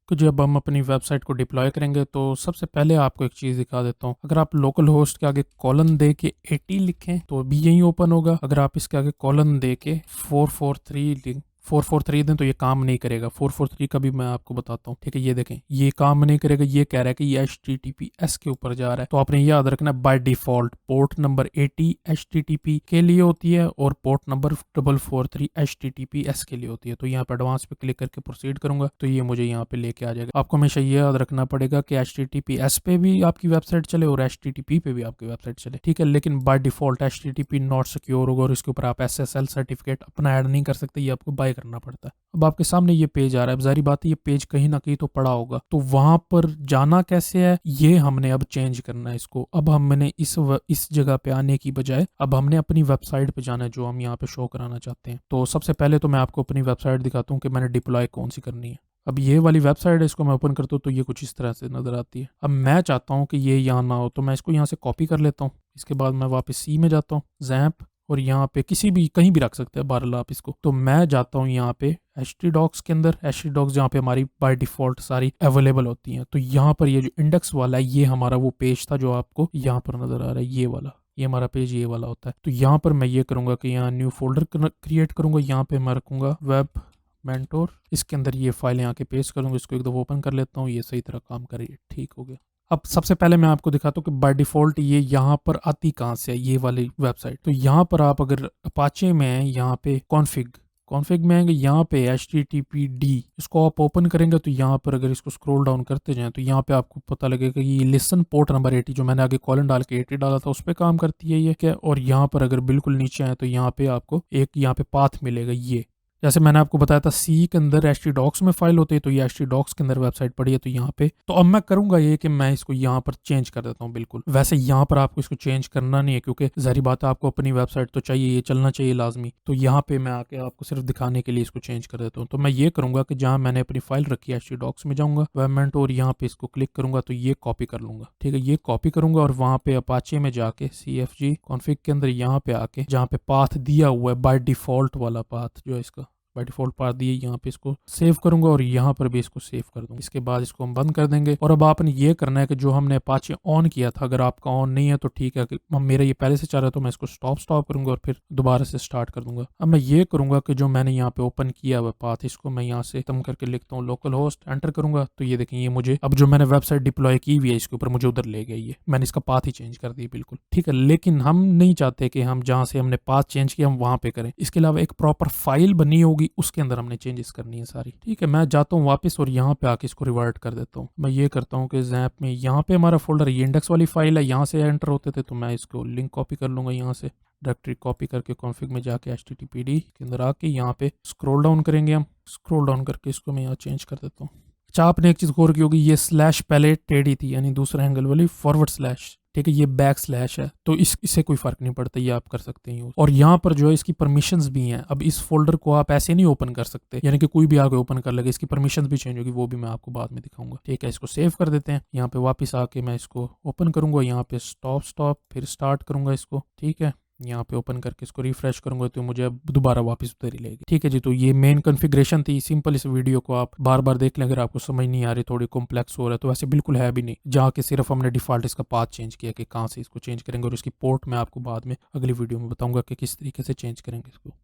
तो जब हम अपनी वेबसाइट को डिप्लॉय करेंगे तो सबसे पहले आपको एक चीज़ दिखा देता हूँ। अगर आप लोकल होस्ट के आगे कॉलन दे के 80 लिखें तो भी यही ओपन होगा। अगर आप इसके आगे कॉलन दे के 443 दें तो ये काम नहीं करेगा। 443 का भी मैं आपको बताता हूँ। ठीक है, ये देखें, ये काम नहीं करेगा। ये कह रहा है कि ये HTTPS के ऊपर जा रहा है। तो आपने याद रखना, by default port number 80 HTTP के लिए होती है और पोर्ट नंबर 443 HTTPS के लिए होती है। तो यहाँ पर एडवांस पे क्लिक करके प्रोसीड करूंगा तो ये मुझे यहाँ पे लेके आ जाएगा। आपको हमेशा ये याद रखना पड़ेगा कि HTTPS पे भी आपकी वेबसाइट चले और HTTP पे भी आपकी वेबसाइट चले। ठीक है, लेकिन by default HTTP not secure होगा और इसके ऊपर आप SSL सर्टिफिकेट अपना ऐड नहीं कर सकते। ये आपको बाय करना पड़ता है। अब आपके सामने ये पेज आ रहा है। अब जारी बात है ये पेज कहीं ना कहीं तो पड़ा होगा, तो वहां पर जाना कैसे है ये हमने अब चेंज करना है इसको। अब हमने इस जगह पे आने की बजाय अब हमने अपनी वेबसाइट पे जाना है जो हम यहाँ पे शो कराना चाहते हैं। तो सबसे पहले तो मैं आपको अपनी वेबसाइट दिखाता हूँ कि मैंने डिप्लॉय कौन सी करनी है। अब ये वाली वेबसाइट है, इसको मैं ओपन करता हूँ तो ये कुछ इस तरह से नजर आती है। अब मैं चाहता हूँ कि ये यहाँ ना हो, तो मैं इसको यहाँ से कॉपी कर लेता हूँ। इसके बाद मैं वापस सी में जाता हूँ, जैम्प, और यहाँ पे किसी भी कहीं भी रख सकते हैं बहरहाल आप इसको। तो मैं जाता हूँ यहाँ पे htdocs के अंदर, htdocs जहाँ पे हमारी बाय डिफॉल्ट सारी अवेलेबल होती हैं। तो यहाँ पर ये जो इंडेक्स वाला है ये हमारा वो पेज था जो आपको यहाँ पर नजर आ रहा है, ये वाला। ये हमारा पेज ये वाला होता है। तो यहाँ पर मैं ये करूँगा कि यहाँ न्यू फोल्डर क्रिएट करूँगा। यहाँ पे मैं रखूँगा वेब मेंटोर। इसके अंदर ये फाइल यहाँ के पेस्ट करूँगा। इसको एक दफ़ा ओपन कर लेता हूँ, ये सही तरह काम कर रही है। ठीक हो गया। अब सबसे पहले मैं आपको दिखाता हूँ कि बाय डिफॉल्ट ये यहाँ पर आती कहाँ से है, ये वाली वेबसाइट। तो यहाँ पर आप अगर अपाचे में हैं, यहाँ पे कॉन्फ़िग में आएंगे, यहाँ पे HTTPD इसको आप ओपन करेंगे तो यहाँ पर अगर इसको स्क्रॉल डाउन करते जाएं तो यहाँ पे आपको पता लगेगा कि ये लिसन पोर्ट नंबर 80 जो मैंने आगे कॉलन डाल के 80 डाला था उस पर काम करती है ये क्या। और यहाँ पर अगर बिल्कुल नीचे आए तो यहाँ पे आपको एक यहाँ पे पाथ मिलेगा। ये जैसे मैंने आपको बताया था सी के अंदर HTDocs में फाइल होती है, तो ये HTDocs के अंदर वेबसाइट पड़ी है। तो यहाँ पे तो अब मैं करूंगा ये कि मैं इसको यहाँ पर चेंज कर देता हूँ। बिल्कुल वैसे यहाँ पर आपको इसको चेंज करना नहीं है क्योंकि जाहिर बात है आपको अपनी वेबसाइट तो चाहिए, ये चलना चाहिए लाजमी। तो यहाँ पे मैं आके आपको सिर्फ दिखाने के लिए इसको चेंज कर देता हूँ। तो मैं ये करूंगा कि जहाँ मैंने अपनी फाइल रखी है HTDocs में जाऊंगा वेबमेंट और यहाँ पे इसको क्लिक करूंगा तो ये कॉपी कर लूंगा। ठीक है, ये कॉपी करूंगा और वहाँ पे अपाचे में जाके CFG कॉन्फ़िग के अंदर यहाँ पे आके जहाँ पे पाथ दिया हुआ है बाय डिफॉल्ट वाला पाथ जो है इसका बाय डिफॉल्ट पाथ दिए, यहाँ पे इसको सेव करूंगा और यहाँ पर भी इसको सेव कर दूंगा। इसके बाद इसको हम बंद कर देंगे। और अब आपने ये करना है कि जो हमने अपाचे ऑन किया था, अगर आपका ऑन नहीं है तो ठीक है, कि मेरा ये पहले से चल रहा है तो मैं इसको स्टॉप करूंगा और फिर दोबारा से स्टार्ट कर दूंगा। अब मैं ये करूंगा कि जो मैंने यहाँ पे ओपन किया हुआ पाथ इसको मैं यहाँ से खत्म करके लिखता हूँ लोकल होस्ट, एंटर करूंगा तो ये देखें, ये मुझे अब जो मैंने वेबसाइट डिप्लॉय की हुई है इसके ऊपर मुझे उधर ले गई है। मैंने इसका पाथ ही चेंज कर दिया बिल्कुल। ठीक है, लेकिन हम नहीं चाहते कि हम जहाँ से हमने पाथ चेंज किया हम वहाँ पे करें। इसके अलावा एक प्रॉपर फाइल बनी होगी उसके अंदर हमने चेंजेस करनी है सारी। ठीक है, मैं जाता हूँ वापस और यहाँ पे आके इसको रिवर्ट कर देता हूँ। मैं ये करता हूँ कि जैप में यहाँ पे हमारा फोल्डर ये इंडेक्स वाली फाइल है, यहाँ से एंटर होते थे तो मैं इसको लिंक कॉपी कर लूंगा। यहाँ से डायरेक्टरी कॉपी करके कॉन्फ़िग में जाके HTTPD के अंदर आके यहाँ पे स्क्रॉल डाउन करेंगे। हम स्क्रॉल डाउन करके इसको मैं यहाँ चेंज कर देता हूँ। अच्छा, आपने एक चीज़ गौर की होगी, ये स्लैश पहले टेढ़ी थी यानी दूसरा एंगल वाली // ठीक है, ये बैक स्लैश है तो इससे कोई फर्क नहीं पड़ता, ये आप कर सकते हैं यूज। और यहाँ पर जो है इसकी परमिशंस भी हैं। अब इस फोल्डर को आप ऐसे नहीं ओपन कर सकते, यानी कि कोई भी आगे ओपन कर लगे, इसकी परमिशंस भी चेंज होगी, वो भी मैं आपको बाद में दिखाऊंगा। ठीक है, इसको सेव कर देते हैं। यहाँ पे वापस आके मैं इसको ओपन करूंगा, यहाँ पे स्टॉप फिर स्टार्ट करूंगा इसको। ठीक है, यहाँ पे ओपन करके इसको रिफ्रेश करूंगा तो मुझे अब दोबारा वापस उधर ही लेगी। ठीक है जी, तो ये मेन कॉन्फ़िगरेशन थी सिंपल। इस वीडियो को आप बार बार देख लें, अगर आपको समझ नहीं आ रही, थोड़ी कॉम्प्लेक्स हो रहा है तो वैसे बिल्कुल है भी नहीं, जहाँ के सिर्फ हमने डिफॉल्ट इसका पाथ चेंज किया कि कहाँ से इसको चेंज करेंगे। और इसकी पोर्ट मैं आपको बाद में अगली वीडियो में बताऊंगा कि किस तरीके से चेंज करेंगे इसको।